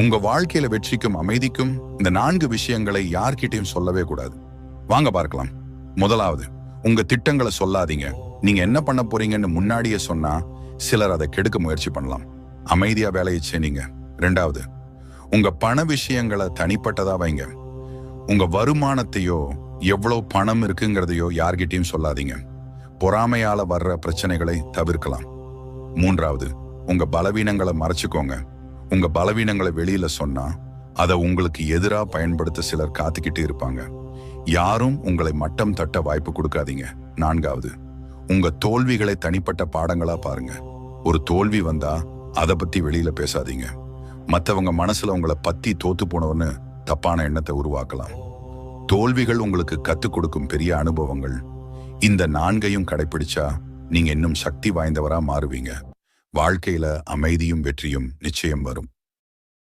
உங்க வாழ்க்கையில வெற்றிக்கும் அமைதிக்கும் இந்த 4 விஷயங்களை யார்கிட்டயும் சொல்லவே கூடாது. வாங்க பார்க்கலாம். முதலாவது, உங்க திட்டங்களை சொல்லாதீங்க. நீங்க என்ன பண்ண போறீங்கன்னு முன்னாடியே சொன்னா சிலர் அதை கெடுக்க முயற்சி பண்ணலாம். அமைதியா வேலையை செய்யுங்க. 2வது, உங்க பண விஷயங்களை தனிப்பட்டதா வைங்க. உங்க வருமானத்தையோ எவ்வளவு பணம் இருக்குங்கிறதையோ யார்கிட்டயும் சொல்லாதீங்க. பொறாமையால வர்ற பிரச்சனைகளை தவிர்க்கலாம். 3வது, உங்க பலவீனங்களை மறைச்சுக்கோங்க. உங்க பலவீனங்களை வெளியில சொன்னா அதை உங்களுக்கு எதிரா பயன்படுத்த சிலர் காத்துக்கிட்டு இருப்பாங்க. யாரும் உங்களை மட்டம் தட்ட வாய்ப்பு கொடுக்காதீங்க. 4வது, உங்க தோல்விகளை தனிப்பட்ட பாடங்களா பாருங்க. ஒரு தோல்வி வந்தா அதை பத்தி வெளியில பேசாதீங்க. மற்றவங்க மனசுல உங்களை பத்தி தோத்து போனவன்னு தப்பான எண்ணத்தை உருவாக்கலாம். தோல்விகள் உங்களுக்கு கத்துக் கொடுக்கும் பெரிய அனுபவங்கள். இந்த 4ஐயும் கடைபிடிச்சா நீங்க இன்னும் சக்தி வாய்ந்தவரா மாறுவீங்க. வாழ்க்கையில அமைதியும் வெற்றியும் நிச்சயம் வரும்.